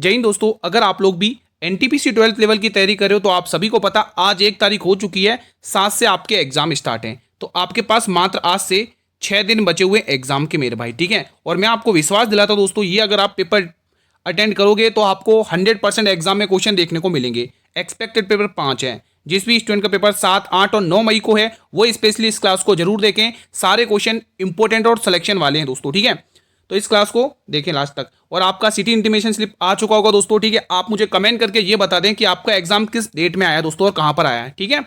जय हिंद दोस्तों, अगर आप लोग भी एनटीपीसी 12th लेवल की तैयारी कर रहे हो तो आप सभी को पता आज 1 तारीख हो चुकी है। 7 से आपके एग्जाम स्टार्ट हैं, तो आपके पास मात्र आज से 6 दिन बचे हुए एग्जाम के मेरे भाई, ठीक है। और मैं आपको विश्वास दिलाता हूं दोस्तों, ये अगर आप पेपर अटेंड करोगे तो आपको 100% एग्जाम में क्वेश्चन देखने को मिलेंगे। एक्सपेक्टेड पेपर 5 है। जिस भी स्टूडेंट का पेपर 7, 8 और 9 मई को है वो स्पेशली इस क्लास को जरूर देखें। सारे क्वेश्चन इंपॉर्टेंट और सिलेक्शन वाले हैं दोस्तों, ठीक है। तो इस क्लास को देखें लास्ट तक। और आपका सिटी इंटीमेशन स्लिप आ चुका होगा दोस्तों, ठीक है। आप मुझे कमेंट करके ये बता दें कि आपका एग्जाम किस डेट में आया दोस्तों और कहां पर आया है, ठीक है।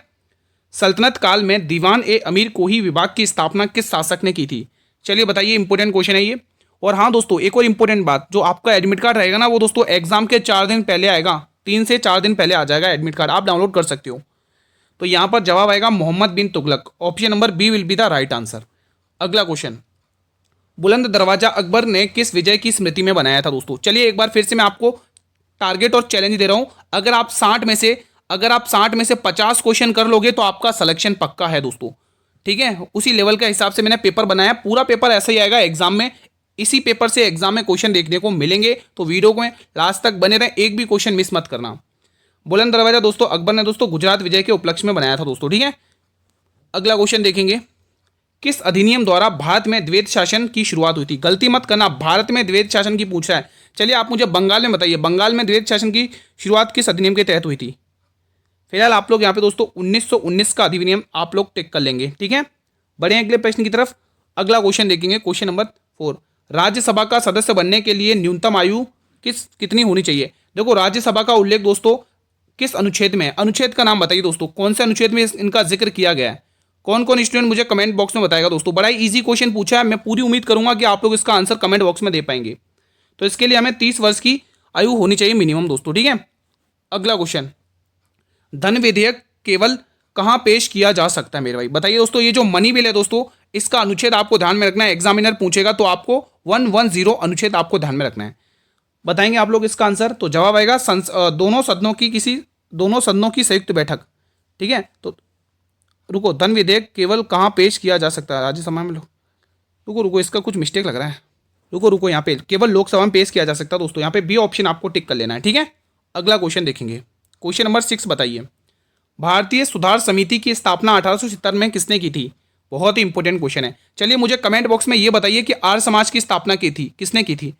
सल्तनत काल में दीवान ए अमीर कोही विभाग की स्थापना किस शासक ने की थी? चलिए बताइए, इंपॉर्टेंट क्वेश्चन है ये। और हाँ दोस्तों, एक और इंपॉर्टेंट बात, जो आपका एडमिट कार्ड रहेगा ना वो दोस्तों एग्जाम के 4 दिन पहले आएगा। 3 से 4 दिन पहले आ जाएगा एडमिट कार्ड, आप डाउनलोड कर सकते हो। तो यहां पर जवाब आएगा Muhammad bin Tughlaq. Option number B will be the right answer. अगला क्वेश्चन, बुलंद दरवाजा अकबर ने किस विजय की स्मृति में बनाया था दोस्तों? चलिए एक बार फिर से मैं आपको टारगेट और चैलेंज दे रहा हूं। अगर आप 60 में से 50 क्वेश्चन कर लोगे तो आपका सिलेक्शन पक्का है दोस्तों, ठीक है। उसी लेवल के हिसाब से मैंने पेपर बनाया। पूरा पेपर ऐसा ही आएगा एग्जाम में। इसी पेपर से एग्जाम में क्वेश्चन देखने को मिलेंगे, तो वीडियो में लास्ट तक बने रहें, एक भी क्वेश्चन मिस मत करना। बुलंद दरवाजा दोस्तों अकबर ने दोस्तों गुजरात विजय के उपलक्ष्य में बनाया था दोस्तों, ठीक है। अगला क्वेश्चन देखेंगे, किस अधिनियम द्वारा भारत में द्वैत शासन की शुरुआत हुई थी? गलती मत करना, भारत में द्वैत शासन की पूछ रहा है। चलिए आप मुझे बंगाल में बताइए, बंगाल में द्वैत शासन की शुरुआत किस अधिनियम के तहत हुई थी? फिलहाल आप लोग यहाँ पे दोस्तों 1919 का अधिनियम आप लोग टिक कर लेंगे, ठीक है। बढ़े अगले प्रश्न की तरफ। अगला क्वेश्चन देखेंगे, क्वेश्चन नंबर 4। राज्यसभा का सदस्य बनने के लिए न्यूनतम आयु कितनी होनी चाहिए? देखो राज्यसभा का उल्लेख दोस्तों किस अनुच्छेद में है? अनुच्छेद का नाम बताइए दोस्तों, कौन से अनुच्छेद में इनका जिक्र किया गया है? कौन कौन स्टूडेंट मुझे कमेंट बॉक्स में बताएगा दोस्तों। बड़ा ही इजी क्वेश्चन पूछा है, मैं पूरी उम्मीद करूंगा कि आप लोग इसका आंसर कमेंट बॉक्स में दे पाएंगे। तो इसके लिए हमें 30 वर्ष की आयु होनी चाहिए मिनिमम दोस्तों, ठीक है। अगला क्वेश्चन, धन विधेयक केवल कहां पेश किया जा सकता है मेरे भाई? बताइए दोस्तों, ये जो मनी बिल है दोस्तों, इसका अनुच्छेद आपको ध्यान में रखना है। एग्जामिनर पूछेगा तो आपको 110 अनुच्छेद आपको ध्यान में रखना है। बताएंगे आप लोग इसका आंसर? तो जवाब आएगा दोनों सदनों की संयुक्त बैठक, ठीक है। तो रुको, धन विधेयक केवल कहाँ पेश किया जा सकता है? राज्यसभा में। रुको, इसका कुछ मिस्टेक लग रहा है। रुको, यहाँ पे केवल लोकसभा में पेश किया जा सकता है दोस्तों। यहाँ पे बी ऑप्शन आपको टिक कर लेना है, ठीक है। अगला क्वेश्चन देखेंगे, क्वेश्चन नंबर 6 बताइए, भारतीय सुधार समिति की स्थापना 1870 में किसने की थी? बहुत ही इंपॉर्टेंट क्वेश्चन है। चलिए मुझे कमेंट बॉक्स में ये बताइए कि आर्य समाज की स्थापना की थी, किसने की थी?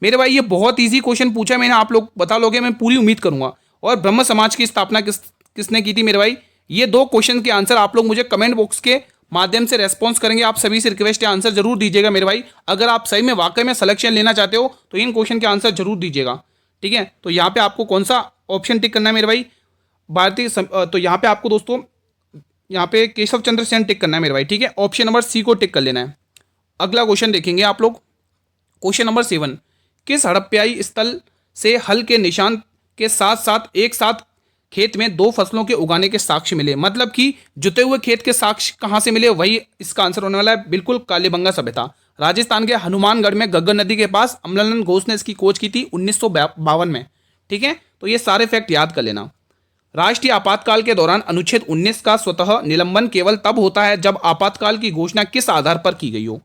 मेरे भाई ये बहुत ईजी क्वेश्चन पूछा है मैंने, आप लोग बता लोगे मैं पूरी उम्मीद करूंगा। और ब्रह्म समाज की स्थापना किसने की थी मेरे भाई? ये 2 क्वेश्चन के आंसर आप लोग मुझे कमेंट बॉक्स के माध्यम से रेस्पॉन्स करेंगे। आप सभी से रिक्वेस्ट है आंसर जरूर दीजिएगा मेरे भाई। अगर आप सही में वाकई में सिलेक्शन लेना चाहते हो तो इन क्वेश्चन के आंसर जरूर दीजिएगा, ठीक है। तो यहाँ पे आपको कौन सा ऑप्शन टिक करना है मेरे भाई? तो यहाँ पे आपको दोस्तों यहाँ पे केशव चंद्र सेन टिक करना है मेरे भाई, ठीक है। ऑप्शन नंबर सी को टिक कर लेना है। अगला क्वेश्चन देखेंगे आप लोग, क्वेश्चन नंबर 7। किस हड़प्पयाई स्थल से हल के निशान के साथ साथ एक साथ खेत में 2 फसलों के उगाने के साक्ष्य मिले? मतलब कि जुते हुए खेत के साक्ष्य कहां से मिले, वही इसका आंसर होने वाला है। बिल्कुल, कालीबंगा सभ्यता। राजस्थान के हनुमानगढ़ में गग्गर नदी के पास अमरनाथ घोष ने इसकी खोज की थी 1952 में, ठीक है। तो ये सारे फैक्ट याद कर लेना। राष्ट्रीय आपातकाल के दौरान अनुच्छेद 19 का स्वतः निलंबन केवल तब होता है जब आपातकाल की घोषणा किस आधार पर की गई हो?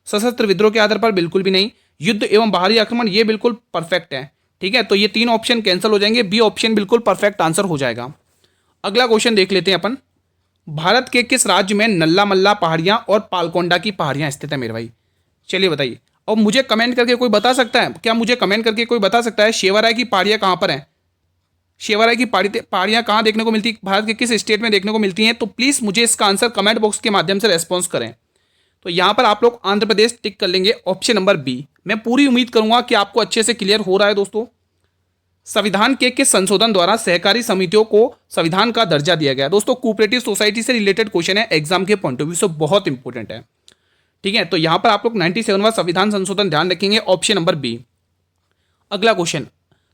सशस्त्र विद्रोह के आधार पर? बिल्कुल भी नहीं। युद्ध एवं बाहरी आक्रमण? ये बिल्कुल परफेक्ट है, ठीक है। तो ये 3 ऑप्शन कैंसिल हो जाएंगे, बी ऑप्शन बिल्कुल परफेक्ट आंसर हो जाएगा। अगला क्वेश्चन देख लेते हैं अपन, भारत के किस राज्य में नल्ला मल्ला पहाड़ियां और पालकोंडा की पहाड़ियां स्थित है मेरे भाई? चलिए बताइए। और मुझे कमेंट करके कोई बता सकता है क्या? मुझे कमेंट करके कोई बता सकता है शेवाराय की पहाड़ियां कहां पर है? शेवाराय की पहाड़ियां कहां देखने को मिलती, भारत के किस स्टेट में देखने को मिलती हैं? तो प्लीज मुझे इसका आंसर कमेंट बॉक्स के माध्यम से रेस्पॉन्स करें। तो यहां पर आप लोग आंध्र प्रदेश टिक कर लेंगे, ऑप्शन नंबर बी। मैं पूरी उम्मीद करूंगा कि आपको अच्छे से क्लियर हो रहा है दोस्तों। संविधान के किस संशोधन द्वारा सहकारी समितियों को संविधान का दर्जा दिया गया? दोस्तों कोऑपरेटिव सोसाइटी से रिलेटेड क्वेश्चन है एग्जाम के पॉइंट ऑफ व्यू से, बहुत इंपॉर्टेंट है, ठीक है। तो यहां पर आप लोग 97वां संविधान संशोधन ध्यान रखेंगे, ऑप्शन नंबर बी। अगला क्वेश्चन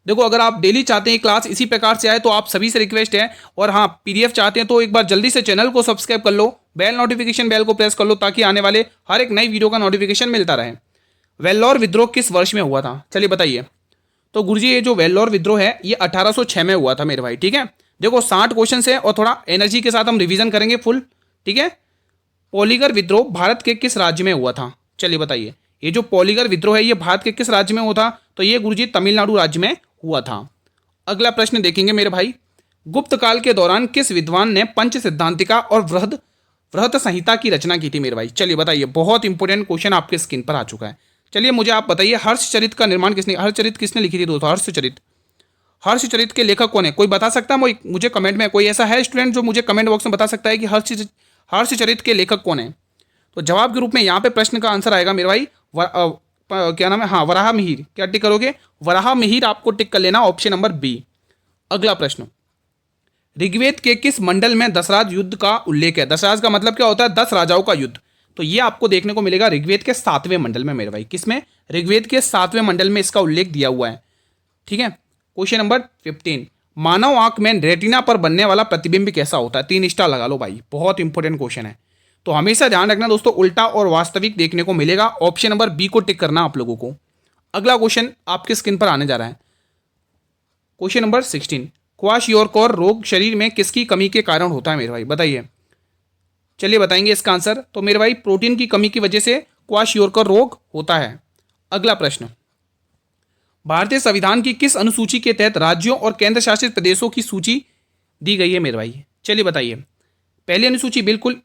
देखो, अगर आप डेली चाहते हैं क्लास इसी प्रकार से आए तो आप सभी से रिक्वेस्ट है, और हाँ पीडीएफ चाहते हैं तो एक बार जल्दी से चैनल को सब्सक्राइब कर लो, बेल नोटिफिकेशन बेल को प्रेस कर लो ताकि आने वाले हर एक नई वीडियो का नोटिफिकेशन मिलता रहे। वेल्लोर विद्रोह किस वर्ष में हुआ था? चलिए बताइए। तो गुरुजी ये जो वेल्लोर विद्रोह है ये 1806 में हुआ था मेरे भाई, ठीक है। देखो 60 क्वेश्चन है और थोड़ा एनर्जी के साथ हम रिवीजन करेंगे फुल, ठीक है। पोलीगर विद्रोह भारत के किस राज्य में हुआ था? चलिए बताइए। ये जो पोलीगर विद्रोह है ये भारत के किस राज्य में हुआ था? तो ये गुरुजी तमिलनाडु राज्य में हुआ था। अगला प्रश्न देखेंगे मेरे भाई, गुप्त काल के दौरान किस विद्वान ने पंच सिद्धांतिका और वृहद वृहत संहिता की रचना की थी मेरे भाई? चलिए बताइए, बहुत इंपॉर्टेंट क्वेश्चन आपके स्क्रीन पर आ चुका है। चलिए मुझे आप बताइए, हर्षचरित का निर्माण किसने, हर्षचरित किसने लिखी थी दोस्तों? हर्षचरित, हर्षचरित के लेखक कौन है? कोई बता सकता है मुझे कमेंट में? कोई ऐसा है स्टूडेंट जो मुझे कमेंट बॉक्स में बता सकता है कि हर्षचरित के लेखक कौन है? तो जवाब के रूप में यहाँ पे प्रश्न का आंसर आएगा मेरे भाई क्या नाम है, हाँ, वराह मिहिर। क्या टिक करोगे? वराह मिहिर आपको टिक कर लेना, ऑप्शन नंबर बी। अगला प्रश्न, ऋग्वेद के किस मंडल में दशराज युद्ध का उल्लेख है? दशराज का मतलब क्या होता है? 10 राजाओं का युद्ध। तो ये आपको देखने को मिलेगा ऋग्वेद के 7वें मंडल में मेरे भाई। किसमें? ऋग्वेद के 7वें मंडल में इसका उल्लेख दिया हुआ है। ठीक है। क्वेश्चन नंबर 15, मानव आंख में रेटिना पर बनने वाला प्रतिबिंब कैसा होता है? 3 स्टार लगा लो भाई, बहुत इंपॉर्टेंट क्वेश्चन है। तो हमेशा ध्यान रखना दोस्तों, उल्टा और वास्तविक देखने को मिलेगा। ऑप्शन नंबर बी को टिक करना आप लोगों को। अगला क्वेश्चन आपके स्क्रीन पर आने जा रहा है। क्वेश्चन नंबर 16, क्वाशियोरकोर रोग शरीर में किसकी कमी के कारण होता है मेरे भाई? बताइए। चलिए बताएंगे इसका आंसर। तो मेरे भाई प्रोटीन की कमी की वजह से क्वाशियोरकोर रोग होता है। अगला प्रश्न, भारतीय संविधान की किस अनुसूची के तहत राज्यों और केंद्र शासित प्रदेशों की सूची दी गई है मेरे भाई? चलिए बताइए। पहली अनुसूची बिल्कुल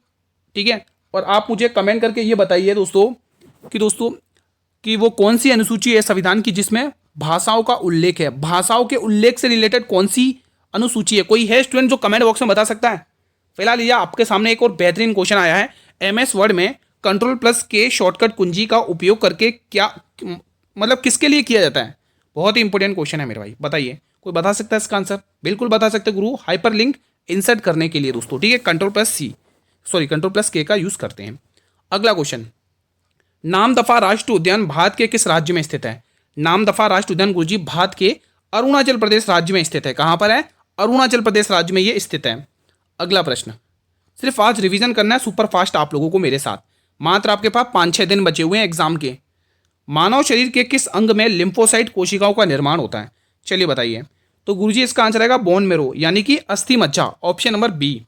ठीक है, और आप मुझे कमेंट करके ये बताइए दोस्तों कि वो कौन सी अनुसूची है संविधान की जिसमें भाषाओं का उल्लेख है। भाषाओं के उल्लेख से रिलेटेड कौन सी अनुसूची है? कोई है स्टूडेंट जो कमेंट बॉक्स में बता सकता है? फिलहाल ये आपके सामने एक और बेहतरीन क्वेश्चन आया है। MS वर्ड में Ctrl+K शॉर्टकट कुंजी का उपयोग करके क्या मतलब किसके लिए किया जाता है? बहुत ही इंपॉर्टेंट क्वेश्चन है मेरे भाई, बताइए। कोई बता सकता है इसका आंसर? बिल्कुल बता सकते गुरु, हाइपरलिंक इंसर्ट करने के लिए दोस्तों। ठीक है, Ctrl+K का यूज करते हैं। अगला क्वेश्चन, नामदफा राष्ट्रीय उद्यान भारत के किस राज्य में स्थित है? नामदफा राष्ट्रीय उद्यान गुरुजी भारत के अरुणाचल प्रदेश राज्य में स्थित है। कहां पर है? अरुणाचल प्रदेश राज्य में यह स्थित है। अगला प्रश्न, सिर्फ आज रिवीजन करना है सुपर फास्ट आप लोगों को मेरे साथ। मात्र आपके पास 5-6 दिन बचे हुए हैं एग्जाम के। मानव शरीर के किस अंग में लिम्फोसाइट कोशिकाओं का निर्माण होता है? चलिए बताइए। तो गुरुजी इसका आंसर आएगा बोन मेरो, यानी कि अस्थि मज्जा, ऑप्शन नंबर बी।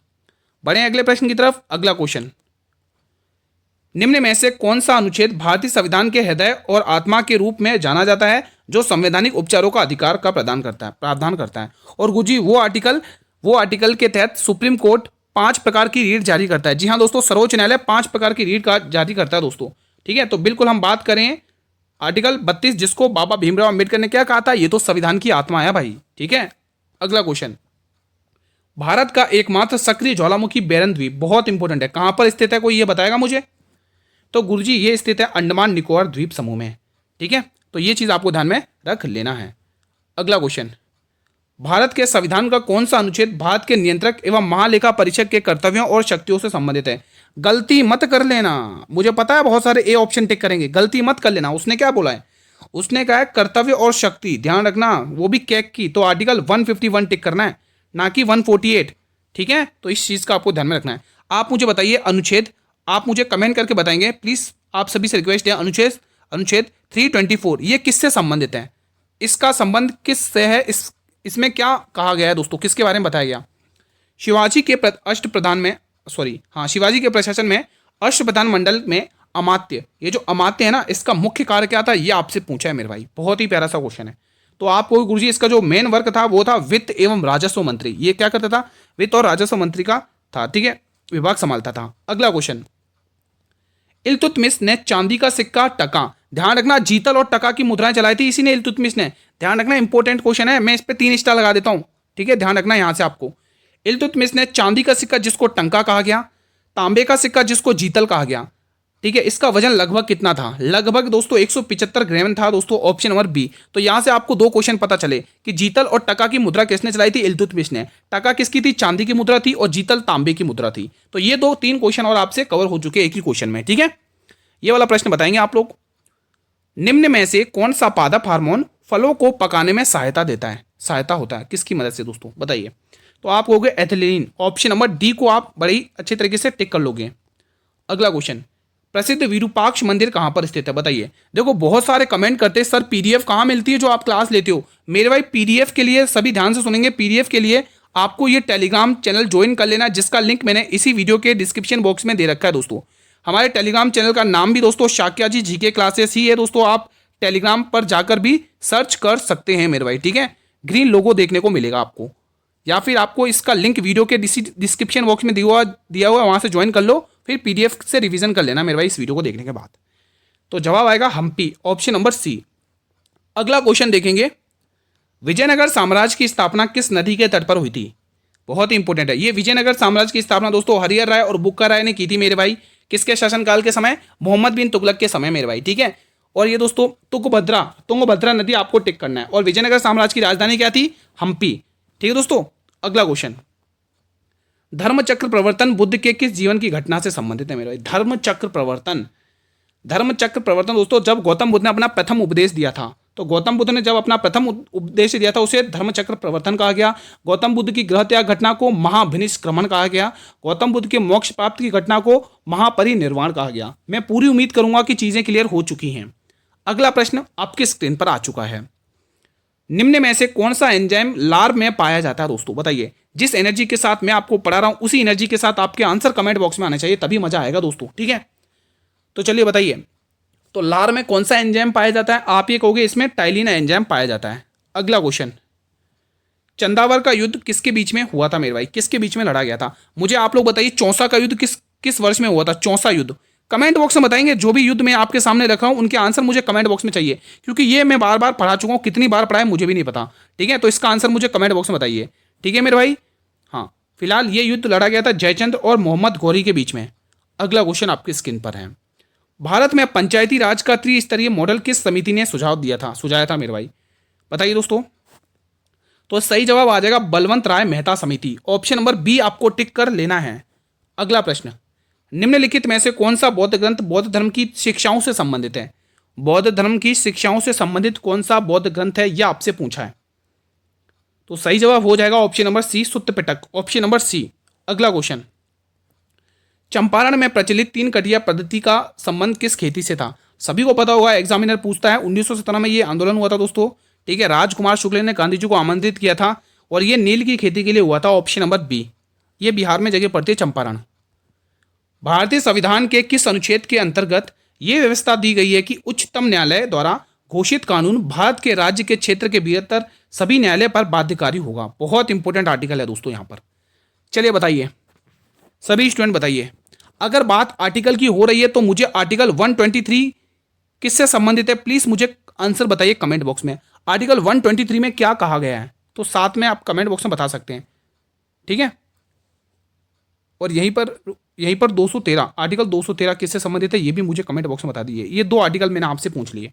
बढ़े अगले प्रश्न की तरफ। अगला क्वेश्चन, निम्न में से कौन सा अनुच्छेद भारतीय संविधान के हृदय और आत्मा के रूप में जाना जाता है जो संवैधानिक उपचारों का अधिकार का प्रावधान करता है? और गुरुजी वो आर्टिकल के तहत सुप्रीम कोर्ट 5 प्रकार की रीट जारी करता है। जी हाँ दोस्तों, सर्वोच्च न्यायालय 5 प्रकार की रीट का जारी करता है दोस्तों। ठीक है, तो बिल्कुल हम बात करें आर्टिकल 32, जिसको बाबा भीमराव अम्बेडकर ने क्या कहा था? ये तो संविधान की आत्मा है भाई। ठीक है। अगला क्वेश्चन, भारत का एकमात्र सक्रिय ज्वालामुखी बैरन द्वीप, बहुत इंपॉर्टेंट है, कहां पर स्थित है? कोई ये बताएगा मुझे? तो गुरुजी ये स्थित है अंडमान निकोबार द्वीप समूह में। ठीक है, तो ये चीज आपको ध्यान में रख लेना है। अगला क्वेश्चन, भारत के संविधान का कौन सा अनुच्छेद भारत के नियंत्रक एवं महालेखा परीक्षक के कर्तव्यों और शक्तियों से संबंधित है? गलती मत कर लेना, मुझे पता है बहुत सारे ए ऑप्शन टिक करेंगे, गलती मत कर लेना। उसने क्या बोला है? उसने कहा है कर्तव्य और शक्ति, ध्यान रखना, वो भी कैक की। तो आर्टिकल 151 टिक करना है, ना कि 148। ठीक है, तो इस चीज का आपको ध्यान में रखना है। आप मुझे बताइए अनुच्छेद, आप मुझे कमेंट करके बताएंगे प्लीज, आप सभी से रिक्वेस्ट है। अनुच्छेद 324 ये किससे संबंधित है? इसका संबंध किससे है? इसमें क्या कहा गया है दोस्तों? किसके बारे में बताया गया? शिवाजी के शिवाजी के प्रशासन में अष्टप्रधान मंडल में अमात्य, ये जो अमात्य है ना, इसका मुख्य कार्य क्या था? ये आपसे पूछा है मेरे भाई, बहुत ही प्यारा सा क्वेश्चन है। तो आपको गुरुजी इसका जो मेन वर्क था वो था वित्त एवं राजस्व मंत्री। ये क्या करता था? वित्त और राजस्व मंत्री का था। ठीक है, विभाग संभालता था। अगला क्वेश्चन, इल्तुतमिश ने चांदी का सिक्का, टका, ध्यान रखना जीतल और टका की मुद्राएं चलाई थी इसी ने, इल्तुतमिश ने। ध्यान रखना, इंपॉर्टेंट क्वेश्चन है, मैं इस पे 3 स्टार लगा देता हूं। ठीक है, ध्यान रखना यहां से आपको। इल्तुतमिश ने चांदी का सिक्का जिसको टंका कहा गया, तांबे का सिक्का जिसको जीतल कहा गया। ठीक है, इसका वजन लगभग कितना था? लगभग दोस्तों 175 ग्राम था दोस्तों, ऑप्शन नंबर बी। तो यहां से आपको 2 क्वेश्चन पता चले कि जीतल और टका की मुद्रा किसने चलाई थी? इल्तुतमिश ने। टका किसकी थी? चांदी की मुद्रा थी, और जीतल तांबे की मुद्रा थी। तो ये 2-3 क्वेश्चन और आपसे कवर हो चुके एक ही क्वेश्चन में। ठीक है, ये वाला प्रश्न बताएंगे आप लोग। निम्न में से कौन सा पादप हार्मोन फलों को पकाने में सहायता होता है? किसकी मदद से दोस्तों? बताइए। तो आप कहोगे एथिलीन, ऑप्शन नंबर डी को आप बड़ी अच्छी तरीके से टिक कर लोगे। अगला क्वेश्चन, प्रसिद्ध विरूपाक्ष मंदिर कहां पर स्थित है? बताइए। देखो बहुत सारे कमेंट करते हैं सर पीडीएफ कहां मिलती है जो आप क्लास लेते हो? मेरे भाई पीडीएफ के लिए सभी ध्यान से सुनेंगे, पीडीएफ के लिए आपको ये टेलीग्राम चैनल ज्वाइन कर लेना, जिसका लिंक मैंने इसी वीडियो के डिस्क्रिप्शन बॉक्स में दे रखा है दोस्तों। हमारे टेलीग्राम चैनल का नाम भी दोस्तों शाक्या जी जीके क्लासेस ही है दोस्तों, आप टेलीग्राम पर जाकर भी सर्च कर सकते हैं मेरे भाई। ठीक है, ग्रीन लोगो देखने को मिलेगा आपको, या फिर आपको इसका लिंक वीडियो के डिस्क्रिप्शन बॉक्स में दिया हुआ वहाँ से ज्वाइन कर लो, फिर पीडीएफ से रिवीजन कर लेना मेरे भाई इस वीडियो को देखने के बाद। तो जवाब आएगा हम्पी, ऑप्शन नंबर सी। अगला क्वेश्चन देखेंगे, विजयनगर साम्राज्य की स्थापना किस नदी के तट पर हुई थी? बहुत ही इंपॉर्टेंट है ये। विजयनगर साम्राज्य की स्थापना दोस्तों हरिहर राय और बुक्का राय ने की थी मेरे भाई। किसके शासनकाल के समय? मोहम्मद बिन तुगलक के समय मेरे भाई, ठीक है। और ये दोस्तों तुंगभद्रा नदी आपको टिक करना है। और विजयनगर साम्राज्य की राजधानी क्या थी? हम्पी, ठीक है दोस्तों। अगला क्वेश्चन, धर्मचक्र प्रवर्तन बुद्ध के किस जीवन की घटना से संबंधित है मेरे भाई? धर्मचक्र प्रवर्तन दोस्तों जब गौतम बुद्ध ने अपना प्रथम उपदेश दिया था, तो गौतम बुद्ध ने जब अपना प्रथम उपदेश दिया था उसे धर्मचक्र प्रवर्तन कहा गया। गौतम बुद्ध की गृह त्याग घटना को महाभिनिष्क्रमण कहा गया। गौतम बुद्ध के मोक्ष प्राप्त की घटना को महापरिनिर्वाण कहा गया। मैं पूरी उम्मीद करूंगा कि चीजें क्लियर हो चुकी हैं। अगला प्रश्न आपकी स्क्रीन पर आ चुका है, निम्न में से कौन सा एंजाइम लार में पाया जाता है? दोस्तों बताइए, जिस एनर्जी के साथ मैं आपको पढ़ा रहा हूं उसी एनर्जी के साथ आपके आंसर कमेंट बॉक्स में आने चाहिए, तभी मजा आएगा दोस्तों, ठीक है। तो चलिए बताइए, तो लार में कौन सा एंजाइम पाया जाता है? आप ये कहोगे इसमें टाइलिन एंजाइम पाया जाता है। अगला क्वेश्चन, चंदावर का युद्ध किसके बीच में हुआ था मेरे भाई? किसके बीच में लड़ा गया था? मुझे आप लोग बताइए, चौसा का युद्ध किस वर्ष में हुआ था? चौसा युद्ध कमेंट बॉक्स में बताएंगे। जो भी युद्ध मैं आपके सामने रख रहा हूं उनके आंसर मुझे कमेंट बॉक्स में चाहिए, क्योंकि ये मैं बार बार पढ़ा चुका हूं। कितनी बार पढ़ा है मुझे भी नहीं पता, ठीक है। तो इसका आंसर मुझे कमेंट बॉक्स में बताइए, ठीक है मेरे भाई। हाँ, फिलहाल ये युद्ध लड़ा गया था जयचंद और मोहम्मद गौरी के बीच में। अगला क्वेश्चन आपकी स्क्रीन पर है, भारत में पंचायती राज का त्रिस्तरीय मॉडल किस समिति ने सुझाया था मेरे भाई? बताइए दोस्तों। तो सही जवाब आ जाएगा बलवंत राय मेहता समिति, ऑप्शन नंबर बी आपको टिक कर लेना है। अगला प्रश्न, निम्नलिखित में से कौन सा बौद्ध ग्रंथ बौद्ध धर्म की शिक्षाओं से संबंधित है? बौद्ध धर्म की शिक्षाओं से संबंधित कौन सा बौद्ध ग्रंथ है, यह आपसे पूछा है। तो सही जवाब हो जाएगा ऑप्शन नंबर सी, सुत्त पिटक, ऑप्शन नंबर सी। अगला क्वेश्चन, चंपारण में प्रचलित 3 कटिया पद्धति का संबंध किस खेती से था? सभी को पता होगा, एग्जामिनर पूछता है। 1917 में ये आंदोलन हुआ था दोस्तों, ठीक है। राजकुमार शुक्ल ने गांधी जी को आमंत्रित किया था और ये नील की खेती के लिए हुआ था, ऑप्शन नंबर बी। ये बिहार में जगह पड़ती है चंपारण। भारतीय संविधान के किस अनुच्छेद के अंतर्गत ये व्यवस्था दी गई है कि उच्चतम न्यायालय द्वारा घोषित कानून भारत के राज्य के क्षेत्र के भीतर सभी न्यायालय पर बाध्यकारी होगा? बहुत इंपॉर्टेंट आर्टिकल है दोस्तों यहाँ पर। चलिए बताइए, सभी स्टूडेंट बताइए, अगर बात आर्टिकल की हो रही है तो मुझे आर्टिकल 123 किससे संबंधित है? प्लीज मुझे आंसर बताइए कमेंट बॉक्स में। आर्टिकल 123 में क्या कहा गया है? तो साथ में आप कमेंट बॉक्स में बता सकते हैं, ठीक है। और यहीं पर 213 आर्टिकल 213 किससे संबंधित है, ये भी मुझे कमेंट बॉक्स में बता दीजिए। ये 2 आर्टिकल मैंने आपसे पूछ लिए।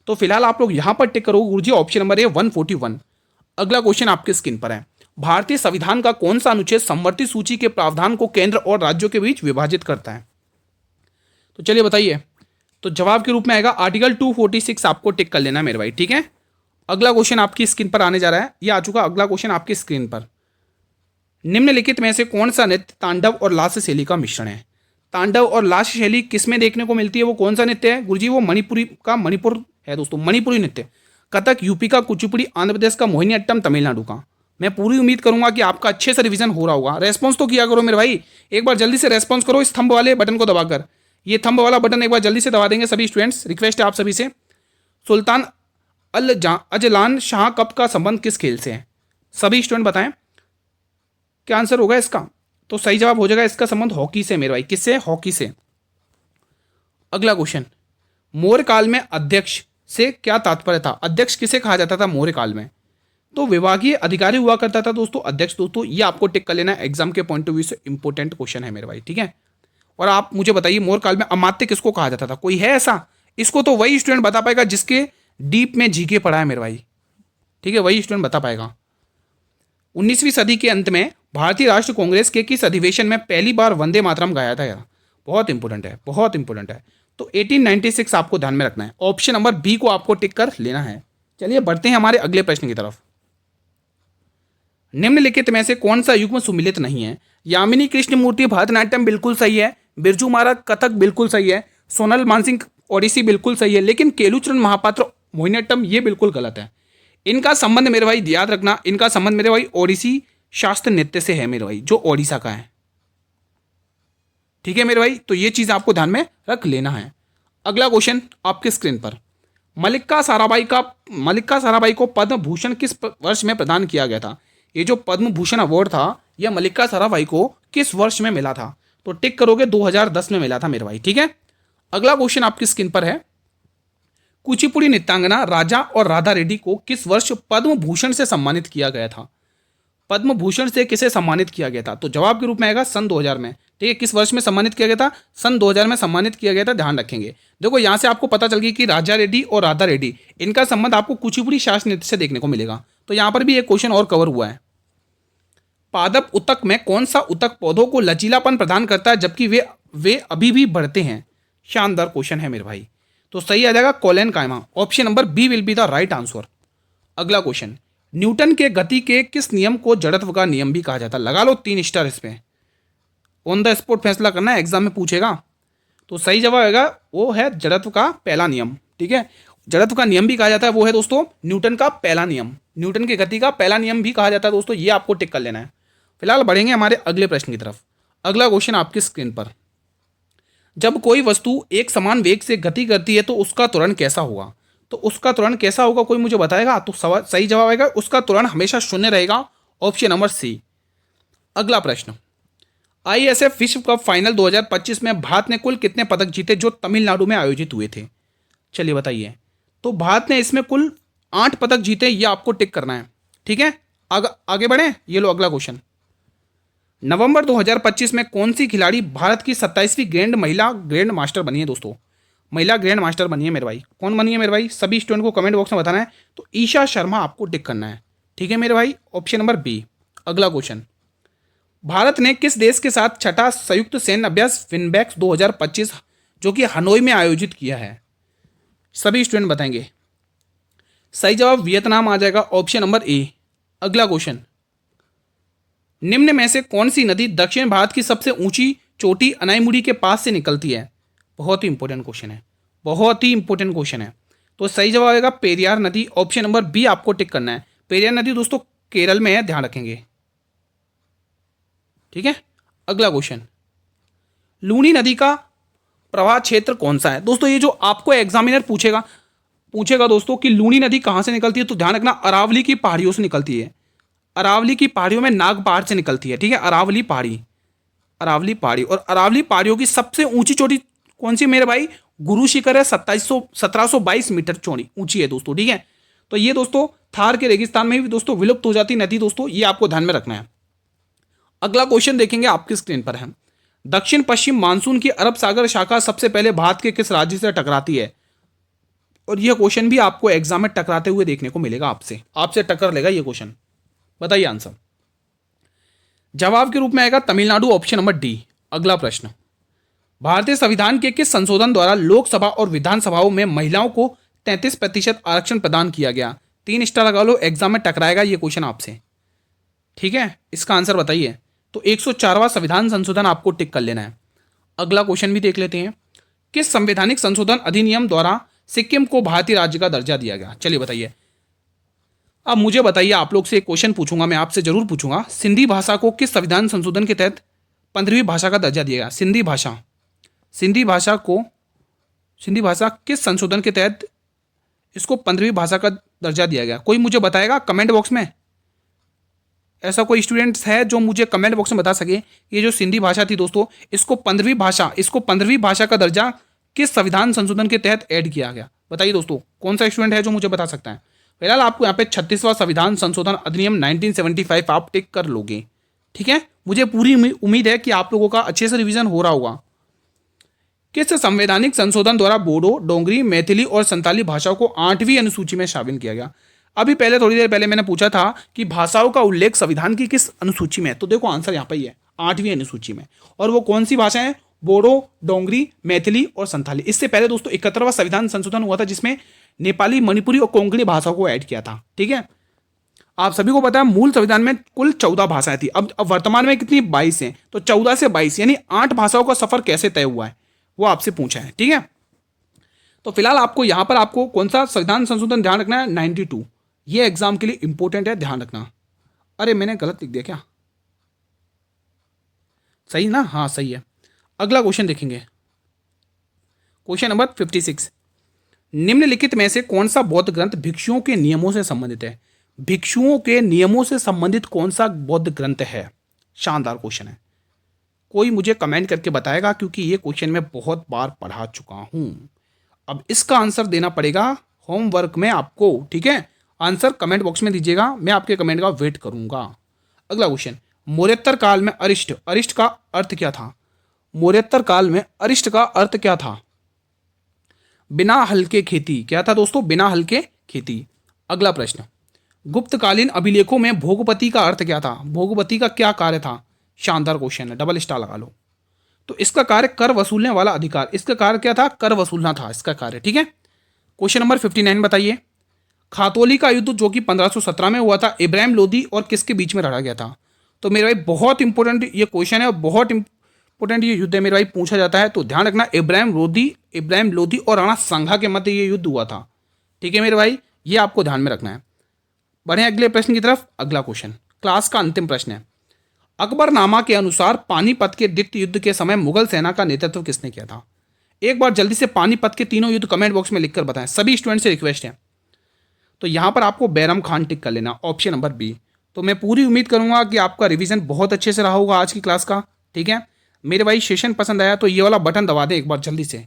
तो फिलहाल आप लोग यहां पर टिक करो गुरुजी, ऑप्शन नंबर ए 141। अगला क्वेश्चन आपके स्क्रीन पर है, भारतीय संविधान का कौन सा अनुच्छेद समवर्ती सूची के प्रावधान को केंद्र और राज्यों के बीच विभाजित करता है? तो चलिए बताइए। तो जवाब के रूप में आएगा आर्टिकल 246, आपको टिक कर लेना मेरे भाई, ठीक है। अगला क्वेश्चन आपकी स्क्रीन पर आने जा रहा है, यह आ चुका अगला क्वेश्चन आपकी स्क्रीन पर। निम्नलिखित में से कौन सा नृत्य तांडव और लास्य शैली का मिश्रण है? तांडव और लास्य शैली किसमें देखने को मिलती है? वो कौन सा नृत्य है गुरुजी? वो मणिपुर है दोस्तों, मणिपुरी नृत्य। कथक यूपी का, कुचिपुड़ी आंध्र प्रदेश का, मोहिनीअट्टम तमिलनाडु का। मैं पूरी उम्मीद करूंगा कि आपका अच्छे से रिवीजन हो रहा होगा। रेस्पॉन्स तो किया करो मेरे भाई, एक बार जल्दी से रेस्पॉन्स करो इस थंब वाले बटन को दबाकर। ये थंब वाला बटन एक बार जल्दी से दबा देंगे सभी स्टूडेंट्स, रिक्वेस्ट है आप सभी से। सुल्तान अजलान शाह कप का संबंध किस खेल से है? सभी स्टूडेंट बताएं क्या आंसर होगा इसका? तो सही जवाब हो जाएगा इसका संबंध हॉकी से मेरे भाई। किससे? हॉकी से। अगला क्वेश्चन, मौर्य काल में अध्यक्ष से क्या तात्पर्य था? अध्यक्ष किसे कहा जाता था मौर्य काल में? तो विभागीय अधिकारी हुआ करता था दोस्तों अध्यक्ष। दोस्तों ये आपको टिक कर लेना है, एग्जाम के पॉइंट ऑफ व्यू से इंपॉर्टेंट क्वेश्चन है मेरे भाई, ठीक है। और आप मुझे बताइए, मौर्य काल में अमात्य किसको कहा जाता था? कोई है ऐसा? इसको तो वही स्टूडेंट बता पाएगा जिसके डीप में जीके पढ़ा है मेरे भाई, ठीक है, वही स्टूडेंट बता पाएगा। 19वीं सदी के अंत में भारतीय राष्ट्रीय कांग्रेस के किस अधिवेशन में पहली बार वंदे मातरम गाया था यार? बहुत इंपॉर्टेंट है, बहुत इंपॉर्टेंट है। तो 1896 आपको ध्यान में रखना है, ऑप्शन नंबर बी को आपको टिक कर लेना है। चलिए बढ़ते हैं हमारे अगले प्रश्न की तरफ। निम्नलिखित में से कौन सा युग्म सुमिलित नहीं है? यामिनी कृष्ण मूर्ति भरतनाट्यम बिल्कुल सही है, बिरजू महाराज कथक बिल्कुल सही है, सोनल मानसिंह ओडिसी बिल्कुल सही है, लेकिन केलुचरण महापात्र मोहिनीअट्टम ये बिल्कुल गलत है। इनका संबंध मेरे भाई याद रखना, इनका संबंध मेरे भाई ओडिसी शास्त्र नृत्य से है मेरे भाई, जो ओडिशा का है, ठीक है मेरे भाई। तो ये चीज आपको ध्यान में रख लेना है। अगला क्वेश्चन आपके स्क्रीन पर, मल्लिका साराभाई को पद्म भूषण किस वर्ष में प्रदान किया गया था? ये जो पद्म भूषण अवार्ड था यह मल्लिका साराभाई को किस वर्ष में मिला था? तो टिक करोगे 2010 में मिला था मेरे भाई। ठीक है, अगला क्वेश्चन आपकी स्क्रीन पर है। कुचिपुड़ी नृत्यांगना राजा और राधा रेड्डी को किस वर्ष पद्म भूषण से सम्मानित किया गया था? पद्म भूषण से किसे सम्मानित किया गया था? तो जवाब के रूप में आएगा सन 2000 में। ठीक है, किस वर्ष में सम्मानित किया गया था? सन 2000 में सम्मानित किया गया था, ध्यान रखेंगे। देखो यहाँ से आपको पता चल गई कि राजा रेड्डी और राधा रेड्डी इनका संबंध आपको कुचिपुड़ी शास्त्रीय नृत्य से देखने को मिलेगा। तो यहाँ पर भी एक क्वेश्चन और कवर हुआ है। पादप उतक में कौन सा उतक पौधों को लचीलापन प्रदान करता है जबकि वे अभी भी बढ़ते हैं? शानदार क्वेश्चन है मेरे भाई। तो सही आ जाएगा कोलेन कायमा। Option number B will be the right answer. अगला क्वेश्चन, न्यूटन के गति के किस नियम को जड़त्व का नियम भी कहा जाता है? लगा लो 3 स्टार इस पे, ऑन द स्पॉट फैसला करना है, एग्जाम में पूछेगा। तो सही जवाब आएगा वो है जड़त्व का पहला नियम। ठीक है, जड़त्व का नियम भी कहा जाता है, वो है दोस्तों न्यूटन का पहला नियम। न्यूटन की गति का पहला नियम भी कहा जाता है दोस्तों, ये आपको टिक कर लेना है। फिलहाल बढ़ेंगे हमारे अगले प्रश्न की तरफ। अगला क्वेश्चन आपकी स्क्रीन पर, जब कोई वस्तु एक समान वेग से गति करती है तो उसका त्वरण कैसा होगा? तो उसका त्वरण कैसा होगा कोई मुझे बताएगा? तो सही जवाब आएगा उसका त्वरण हमेशा शून्य रहेगा, ऑप्शन नंबर सी। अगला प्रश्न, आईएसएफ विश्व कप फाइनल 2025 में भारत ने कुल कितने पदक जीते जो तमिलनाडु में आयोजित हुए थे? चलिए बताइए। तो भारत ने इसमें कुल 8 पदक जीते, ये आपको टिक करना है। ठीक है, आगे बढ़े। ये लो अगला क्वेश्चन, नवंबर 2025 में कौन सी खिलाड़ी भारत की 27वीं महिला ग्रैंड मास्टर बनी है? दोस्तों महिला ग्रैंड मास्टर बनी है मेरे भाई। कौन बनी है मेरे भाई? सभी स्टूडेंट को कमेंट बॉक्स में बताना है। तो ईशा शर्मा आपको टिक करना है। ठीक है मेरे भाई, ऑप्शन नंबर बी। अगला क्वेश्चन, भारत ने किस देश के साथ छठा संयुक्त सैन्य अभ्यास विनबैक्स 2025 जो कि हनोई में आयोजित किया है? सभी स्टूडेंट बताएंगे। सही जवाब वियतनाम आ जाएगा, ऑप्शन नंबर ए। अगला क्वेश्चन, निम्न में से कौन सी नदी दक्षिण भारत की सबसे ऊंची चोटी अनाईमुड़ी के पास से निकलती है? बहुत ही इंपॉर्टेंट क्वेश्चन है, बहुत ही इंपॉर्टेंट क्वेश्चन है। तो सही जवाब आएगा पेरियार नदी, ऑप्शन नंबर बी आपको टिक करना है। पेरियार नदी दोस्तों केरल में है, ध्यान रखेंगे। ठीक है, अगला क्वेश्चन, लूनी नदी का प्रवाह क्षेत्र कौन सा है? दोस्तों ये जो आपको एग्जामिनर पूछेगा दोस्तों कि लूनी नदी कहां से निकलती है, तो ध्यान रखना अरावली की पहाड़ियों से निकलती है। अरावली की पहाड़ियों में नाग पहाड़ से निकलती है। ठीक है, अरावली पहाड़ी और अरावली पहाड़ियों की सबसे ऊंची चोटी कौन सी मेरे भाई? गुरु शिखर है, 1722 मीटर चौड़ी ऊंची है दोस्तों। ठीक है, तो ये दोस्तों थार के रेगिस्तान में भी दोस्तों विलुप्त हो जाती नदी दोस्तों, ये आपको ध्यान में रखना है। अगला क्वेश्चन देखेंगे आपकी स्क्रीन पर है, दक्षिण पश्चिम मानसून की अरब सागर शाखा सबसे पहले भारत के किस राज्य से टकराती है? और यह क्वेश्चन भी आपको एग्जाम में टकराते हुए देखने को मिलेगा, आपसे टक्कर लेगा ये क्वेश्चन। बताइए आंसर। जवाब के रूप में आएगा तमिलनाडु, ऑप्शन नंबर डी। अगला प्रश्न, भारतीय संविधान के किस संशोधन द्वारा लोकसभा और विधानसभाओं में महिलाओं को 33% आरक्षण प्रदान किया गया? 3 स्टार लगा लो, एग्जाम में टकराएगा ये क्वेश्चन आपसे। ठीक है, इसका आंसर बताइए। तो 104वां संविधान संशोधन आपको टिक कर लेना है। अगला क्वेश्चन भी देख लेते हैं, किस संवैधानिक संशोधन अधिनियम द्वारा सिक्किम को भारतीय राज्य का दर्जा दिया गया? चलिए बताइए। अब मुझे बताइए, आप लोग से एक क्वेश्चन पूछूंगा, मैं आपसे जरूर पूछूंगा, सिंधी भाषा को किस संविधान संशोधन के तहत 15वीं भाषा का दर्जा दिया गया? सिंधी भाषा किस संशोधन के तहत इसको 15वीं भाषा का दर्जा दिया गया? कोई मुझे बताएगा कमेंट बॉक्स में? ऐसा कोई स्टूडेंट्स है जो मुझे कमेंट बॉक्स में बता सके ये जो सिंधी भाषा थी दोस्तों, इसको 15वीं भाषा का दर्जा किस संविधान संशोधन के तहत ऐड किया गया? बताइए दोस्तों, कौन सा स्टूडेंट है जो मुझे बता सकता है? फिलहाल आपको यहाँ पे 36वां संविधान संशोधन अधिनियम 1975 आप टिक कर लोगे। ठीक है, मुझे पूरी उम्मीद है कि आप लोगों का अच्छे से रिवीजन हो रहा होगा। किस संवैधानिक संशोधन द्वारा बोडो, डोंगरी, मैथिली और संताली भाषाओं को 8वीं अनुसूची में शामिल किया गया? अभी थोड़ी देर पहले मैंने पूछा था कि भाषाओं का उल्लेख संविधान की किस अनुसूची में है, तो देखो आंसर यहाँ पर ही है, 8वीं अनुसूची में। और वो कौन सी भाषा है? बोडो, डोंगरी, मैथिली और संथाली। इससे पहले दोस्तों 71वां संविधान संशोधन हुआ था जिसमें नेपाली, मणिपुरी और कोंकणी भाषाओं को ऐड किया था। ठीक है, आप सभी को पता है मूल संविधान में कुल 14 भाषाएं थी, अब वर्तमान में कितनी? 22 हैं। तो 14 से 22 यानी 8 भाषाओं का सफर कैसे तय हुआ है वो आपसे पूछा है। ठीक है, तो फिलहाल आपको यहां पर आपको कौन सा संविधान संशोधन ध्यान रखना है? 92। ये एग्जाम के लिए इंपॉर्टेंट है, ध्यान रखना। अरे मैंने गलत लिख दिया क्या? सही ना? हाँ सही है। अगला क्वेश्चन देखेंगे, क्वेश्चन नंबर 56, निम्नलिखित में से कौन सा बौद्ध ग्रंथ भिक्षुओं के नियमों से संबंधित है? भिक्षुओं के नियमों से संबंधित कौन सा बौद्ध ग्रंथ है? शानदार क्वेश्चन है, कोई मुझे कमेंट करके बताएगा, क्योंकि ये क्वेश्चन मैं बहुत बार पढ़ा चुका हूं। अब इसका आंसर देना पड़ेगा होमवर्क में आपको, ठीक है। आंसर कमेंट बॉक्स में दीजिएगा, मैं आपके कमेंट का वेट करूंगा। अगला क्वेश्चन, मौर्योत्तर काल में अरिष्ट, अरिष्ट का अर्थ क्या था? मौर्योत्तर काल में अरिष्ट का अर्थ क्या था? बिना हल के खेती। क्या था दोस्तों? बिना हल के खेती। अगला प्रश्न, गुप्तकालीन अभिलेखों में भोगपति का अर्थ क्या था? भोगपति का क्या कार्य था? शानदार क्वेश्चन है, डबल स्टार लगा लो। तो इसका कार्य कर वसूलने वाला अधिकार। इसका कार्य क्या था? कर वसूलना था इसका कार्य, ठीक है। क्वेश्चन नंबर 59 बताइए। खातौली का युद्ध जो कि 1517 में हुआ था, इब्राहिम लोदी और किसके बीच में लड़ा गया था? तो मेरे भाई बहुत इंपॉर्टेंट ये क्वेश्चन है और बहुत इंपॉर्टेंट ये युद्ध है मेरे भाई, पूछा जाता है, तो ध्यान रखना। इब्राहिम लोदी और राणा सांगा के मध्य ये युद्ध हुआ था, ठीक है मेरे भाई, ये आपको ध्यान में रखना है। बढ़े अगले प्रश्न की तरफ। अगला क्वेश्चन क्लास का अंतिम प्रश्न है। अकबरनामा के अनुसार पानीपत के द्वितीय युद्ध के समय मुगल सेना का नेतृत्व किसने किया था? एक बार जल्दी से पानीपत के तीनों युद्ध कमेंट बॉक्स में लिखकर बताएं, सभी स्टूडेंट से रिक्वेस्ट है। तो यहां पर आपको बैरम खान टिक कर लेना, ऑप्शन नंबर बी। तो मैं पूरी उम्मीद करूंगा कि आपका रिवीजन बहुत अच्छे से रहा होगा आज की क्लास का, ठीक है मेरे भाई। सेशन पसंद आया तो ये वाला बटन दबा दें एक बार जल्दी से,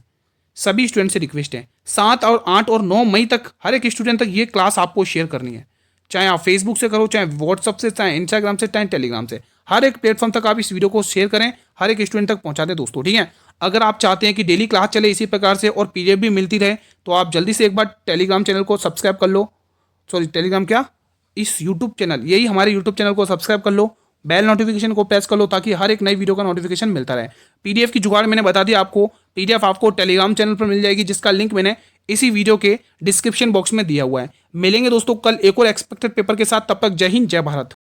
सभी स्टूडेंट से रिक्वेस्ट है। 7 और 8 और 9 मई तक हर एक स्टूडेंट तक ये क्लास आपको शेयर करनी है, चाहे आप फेसबुक से करो, चाहे व्हाट्सअप से, चाहे इंस्टाग्राम से, चाहे टेलीग्राम से, हर एक प्लेटफॉर्म तक आप इस वीडियो को शेयर करें, हर एक स्टूडेंट तक पहुंचा दें दोस्तों, ठीक है। अगर आप चाहते हैं कि डेली क्लास चले इसी प्रकार से और पीडीएफ भी मिलती रहे, तो आप जल्दी से एक बार टेलीग्राम चैनल को सब्सक्राइब कर लो। सॉरी टेलीग्राम क्या, इस यूट्यूब चैनल, यही हमारे यूट्यूब चैनल को सब्सक्राइब कर लो, बेल नोटिफिकेशन को प्रेस कर लो, ताकि हर एक नई वीडियो का नोटिफिकेशन मिलता रहे। पीडीएफ की जुगाड़ मैंने बता दिया आपको, पीडीएफ आपको टेलीग्राम चैनल पर मिल जाएगी, जिसका लिंक मैंने इसी वीडियो के डिस्क्रिप्शन बॉक्स में दिया हुआ है। मिलेंगे दोस्तों कल एक और एक्सपेक्टेड पेपर के साथ, तब तक जय हिंद जय भारत।